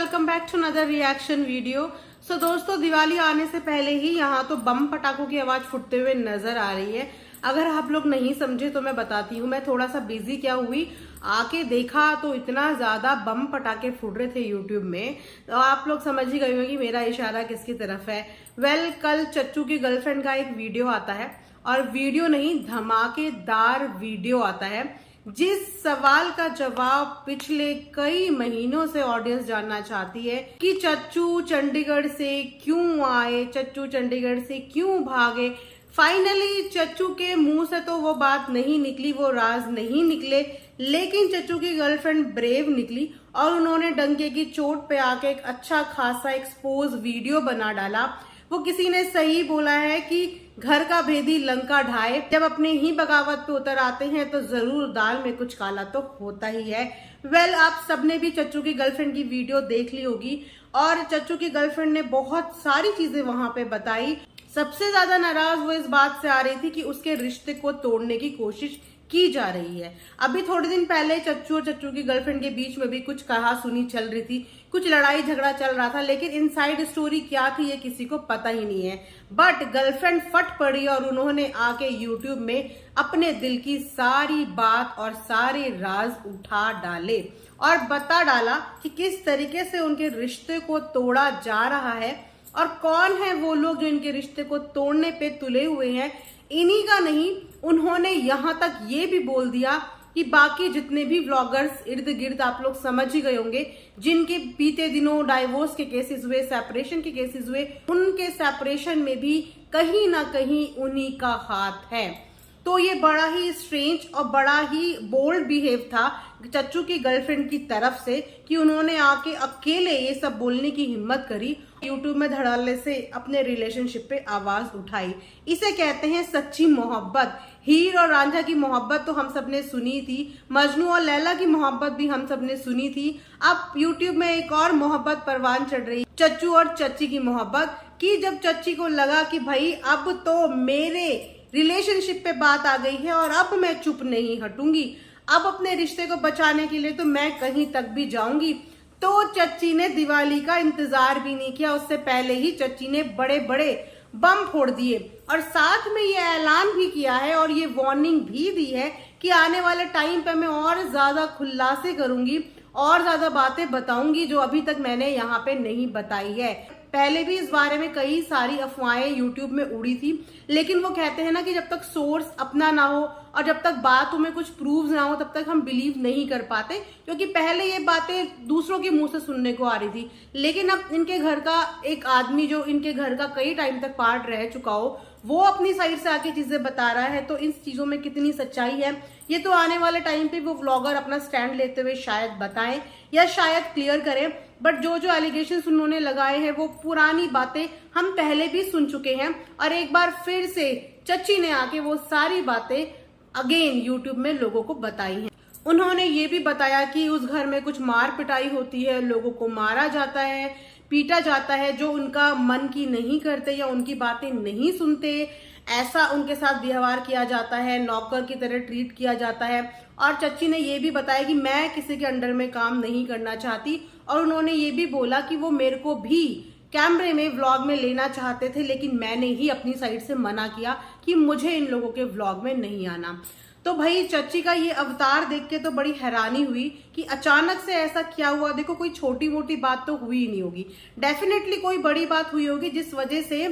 Welcome back to another reaction video. So दोस्तों, दिवाली आने से पहले ही यहाँ तो बम पटाखों की आवाज फुटते हुए नजर आ रही है। अगर आप लोग नहीं समझे तो मैं बताती हूँ। मैं थोड़ा सा बिजी क्या हुई, आके देखा तो इतना ज्यादा बम पटाखे फूट रहे थे यूट्यूब में, तो आप लोग समझ ही गए होंगे कि मेरा इशारा किसकी तरफ है। कल चच्चू की गर्लफ्रेंड का एक वीडियो आता है, और वीडियो नहीं धमाकेदार वीडियो आता है, जिस सवाल का जवाब पिछले कई महीनों से ऑडियंस जानना चाहती है कि चच्चू चंडीगढ़ से क्यों आए, चच्चू चंडीगढ़ से क्यों भागे। फाइनली चच्चू के मुंह से तो वो बात नहीं निकली, वो राज नहीं निकले, लेकिन चच्चू की गर्लफ्रेंड ब्रेव निकली और उन्होंने डंके की चोट पे आके एक अच्छा खासा एक्सपोज वीडियो बना डाला। वो किसी ने सही बोला है कि घर का भेदी लंका ढाए। जब अपने ही बगावत पे उतर आते हैं तो जरूर दाल में कुछ काला तो होता ही है। आप सबने भी चच्चू की गर्लफ्रेंड की वीडियो देख ली होगी, और चच्चू की गर्लफ्रेंड ने बहुत सारी चीजें वहां पे बताई। सबसे ज्यादा नाराज वो इस बात से आ रही थी कि उसके रिश्ते को तोड़ने की कोशिश की जा रही है। अभी थोड़े दिन पहले चच्चू और चच्चू की गर्लफ्रेंड के बीच में भी कुछ कहा सुनी चल रही थी, कुछ लड़ाई झगड़ा चल रहा था, लेकिन इनसाइड स्टोरी क्या थी ये किसी को पता ही नहीं है। बट गर्लफ्रेंड फट पड़ी और उन्होंने आके यूट्यूब में अपने दिल की सारी बात और सारे राज उठा डाले और बता डाला कि किस तरीके से उनके रिश्ते को तोड़ा जा रहा है और कौन है वो लोग जो इनके रिश्ते को तोड़ने पे तुले हुए हैं। इन्हीं का नहीं, उन्होंने यहां तक ये भी बोल दिया कि बाकी जितने भी व्लॉगर्स इर्द गिर्द आप लोग समझ ही गए होंगे, जिनके बीते दिनों डाइवोर्स के केसेस हुए, सेपरेशन के केसेस हुए, उनके सेपरेशन में भी कहीं ना कहीं उन्हीं का हाथ है। तो ये बड़ा ही स्ट्रेंज और बड़ा ही बोल्ड बिहेव था चच्चू की गर्लफ्रेंड की तरफ से कि उन्होंने आके अकेले ये सब बोलने की हिम्मत करी, यूट्यूब में धड़ल्ले से अपने रिलेशनशिप पे आवाज उठाई। इसे कहते हैं सच्ची मोहब्बत। हीर और रांझा की मोहब्बत तो हम सबने सुनी थी, मजनू और लैला की मोहब्बत भी हम सबने सुनी थी। अब यूट्यूब में एक और मोहब्बत परवान चढ़ रही, चच्चू और चच्ची की मोहब्बत की। जब चच्ची को लगा कि भाई अब तो मेरे रिलेशनशिप पे बात आ गई है और अब मैं चुप नहीं हटूंगी, अब अपने रिश्ते को बचाने के लिए तो मैं कहीं तक भी जाऊंगी, तो चच्ची ने दिवाली का इंतजार भी नहीं किया। उससे पहले ही चच्ची ने बड़े बड़े बम फोड़ दिए और साथ में ये ऐलान भी किया है और ये वार्निंग भी दी है कि आने वाले टाइम पे मैं और ज्यादा खुलासे करूंगी और ज्यादा बातें बताऊंगी जो अभी तक मैंने यहाँ पे नहीं बताई है। पहले भी इस बारे में कई सारी अफवाहें यूट्यूब में उड़ी थी, लेकिन वो कहते हैं ना कि जब तक सोर्स अपना ना हो और जब तक बातों में कुछ प्रूफ ना हो तब तक हम बिलीव नहीं कर पाते, क्योंकि पहले ये बातें दूसरों के मुंह से सुनने को आ रही थी। लेकिन अब इनके घर का एक आदमी जो इनके घर का कई टाइम तक पार्ट रह चुका हो, वो अपनी साइड से आके चीजें बता रहा है, तो इन चीजों में कितनी सच्चाई है ये तो आने वाले टाइम पे वो व्लॉगर अपना स्टैंड लेते हुए शायद बताएं या शायद क्लियर करें। बट जो जो एलिगेशंस उन्होंने लगाए हैं वो पुरानी बातें हम पहले भी सुन चुके हैं, और एक बार फिर से चच्ची ने आके वो सारी बातें अगेन यूट्यूब में लोगों को बताई हैं। उन्होंने ये भी बताया कि उस घर में कुछ मार पिटाई होती है, लोगों को मारा जाता है, पीटा जाता है, जो उनका मन की नहीं करते या उनकी बातें नहीं सुनते, ऐसा उनके साथ व्यवहार किया जाता है, नौकर की तरह ट्रीट किया जाता है। और चच्ची ने ये भी बताया कि मैं किसी के अंडर में काम नहीं करना चाहती, और उन्होंने ये भी बोला कि वो मेरे को भी कैमरे में व्लॉग में लेना चाहते थे, लेकिन मैंने ही अपनी साइड से मना किया कि मुझे इन लोगों के व्लॉग में नहीं आना। तो भाई चच्ची का ये अवतार देख के तो बड़ी हैरानी हुई कि अचानक से ऐसा क्या हुआ। देखो, कोई छोटी मोटी बात तो हुई नहीं होगी, डेफिनेटली कोई बड़ी बात हुई होगी जिस वजह से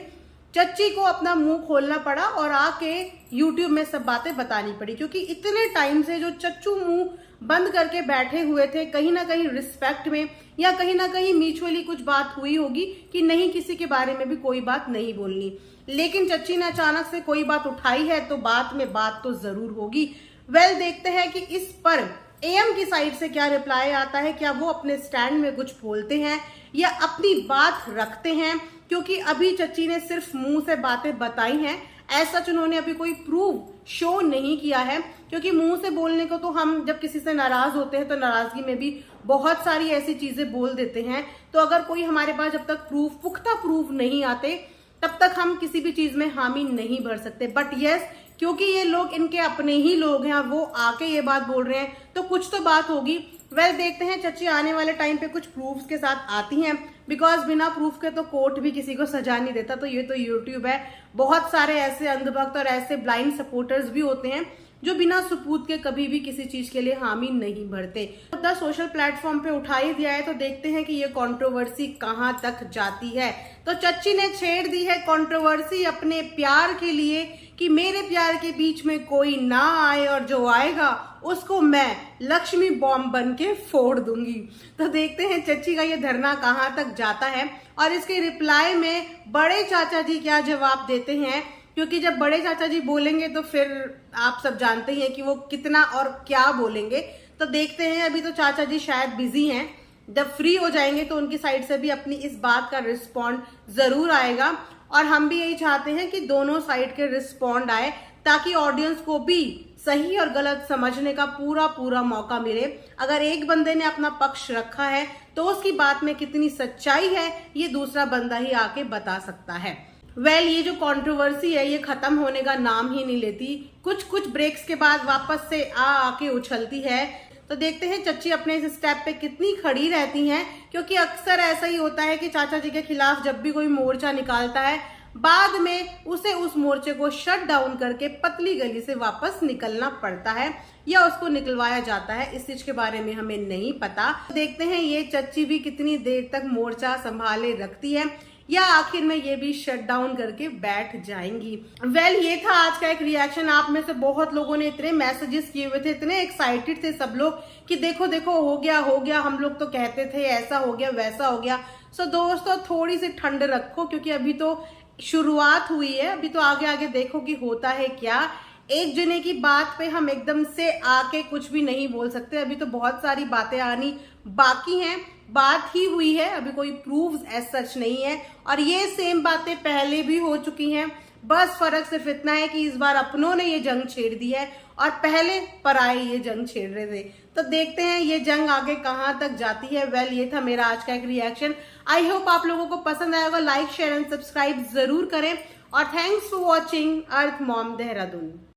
चच्ची को अपना मुंह खोलना पड़ा और आके यूट्यूब में सब बातें बतानी पड़ी, क्योंकि इतने टाइम से जो चच्चू मुंह बंद करके बैठे हुए थे, कहीं ना कहीं रिस्पेक्ट में या कहीं ना कहीं म्यूचुअली कुछ बात हुई होगी कि नहीं, किसी के बारे में भी कोई बात नहीं बोलनी। लेकिन चच्ची ने अचानक से कोई बात उठाई है तो बात में बात तो जरूर होगी। देखते हैं कि इस पर एएम की साइड से क्या रिप्लाई आता है, क्या वो अपने स्टैंड में कुछ बोलते हैं या अपनी बात रखते हैं, क्योंकि अभी चच्ची ने सिर्फ मुंह से बातें बताई हैं, ऐसा उन्होंने अभी कोई प्रूफ शो नहीं किया है। क्योंकि मुंह से बोलने को तो हम जब किसी से नाराज होते हैं तो नाराजगी में भी बहुत सारी ऐसी चीजें बोल देते हैं, तो अगर कोई हमारे पास जब तक पुख्ता प्रूफ नहीं आते तब तक हम किसी भी चीज में हामी नहीं भर सकते। बट यस, क्योंकि ये लोग इनके अपने ही लोग हैं और वो आके ये बात बोल रहे हैं तो कुछ तो बात होगी। वेल देखते हैं चच्ची आने वाले टाइम पे कुछ प्रूफ्स के साथ आती हैं, बिकॉज बिना प्रूफ के तो कोर्ट भी किसी को सजा नहीं देता। तो ये तो यूट्यूब है, बहुत सारे ऐसे अंधभक्त और ऐसे ब्लाइंड सपोर्टर्स भी होते हैं जो बिना सबूत के कभी भी किसी चीज के लिए हामी नहीं भरते। मुद्दा सोशल प्लेटफॉर्म पे उठा ही दिया है, तो देखते हैं कि ये कंट्रोवर्सी कहां तक जाती है। तो चच्ची ने छेड़ दी है कंट्रोवर्सी अपने प्यार के लिए कि मेरे प्यार के बीच में कोई ना आए और जो आएगा उसको मैं लक्ष्मी बॉम्ब बन के फोड़ दूंगी। तो देखते हैं चच्ची का ये धरना कहां तक जाता है और इसके रिप्लाई में बड़े चाचा जी क्या जवाब देते हैं, क्योंकि जब बड़े चाचा जी बोलेंगे तो फिर आप सब जानते हैं कि वो कितना और क्या बोलेंगे। तो देखते हैं, अभी तो चाचा जी शायद बिजी हैं, जब फ्री हो जाएंगे तो उनकी साइड से भी अपनी इस बात का रिस्पॉन्ड जरूर आएगा। और हम भी यही चाहते हैं कि दोनों साइड के रिस्पॉन्ड आए, ताकि ऑडियंस को भी सही और गलत समझने का पूरा पूरा मौका मिले। अगर एक बंदे ने अपना पक्ष रखा है तो उसकी बात में कितनी सच्चाई है ये दूसरा बंदा ही आके बता सकता है। वेल ये जो कंट्रोवर्सी है ये खत्म होने का नाम ही नहीं लेती, कुछ कुछ ब्रेक्स के बाद वापस से आके उछलती है। तो देखते हैं चच्ची अपने इस स्टेप पे कितनी खड़ी रहती हैं, क्योंकि अक्सर ऐसा ही होता है कि चाचा जी के खिलाफ जब भी कोई मोर्चा निकालता है, बाद में उसे उस मोर्चे को शट डाउन करके पतली गली से वापस निकलना पड़ता है या उसको निकलवाया जाता है। इस चीज के बारे में हमें नहीं पता। देखते हैं ये चच्ची भी कितनी देर तक मोर्चा संभाले रखती है या आखिर में ये भी शट डाउन करके बैठ जाएंगी। वेल ये था आज का एक रिएक्शन। आप में से बहुत लोगों ने इतने मैसेजेस किए हुए थे, इतने एक्साइटेड थे सब लोग कि देखो देखो हो गया, हम लोग तो कहते थे ऐसा हो गया वैसा हो गया। सो दोस्तों थोड़ी सी ठंड रखो, क्योंकि अभी तो शुरुआत हुई है, अभी तो आगे आगे देखो कि होता है क्या। एक जने की बात पे हम एकदम से आके कुछ भी नहीं बोल सकते, अभी तो बहुत सारी बातें आनी बाकी हैं। बात ही हुई है, अभी कोई प्रूफ्स एज सच नहीं है, और ये सेम बातें पहले भी हो चुकी हैं। बस फर्क सिर्फ इतना है कि इस बार अपनों ने ये जंग छेड़ दी है और पहले पराये ये जंग छेड़ रहे थे। तो देखते हैं ये जंग आगे कहां तक जाती है। वेल ये था मेरा आज का एक रिएक्शन। आई होप आप लोगों को पसंद आएगा। लाइक शेयर एंड सब्सक्राइब जरूर करें और thanks for watching earth mom Dehradun.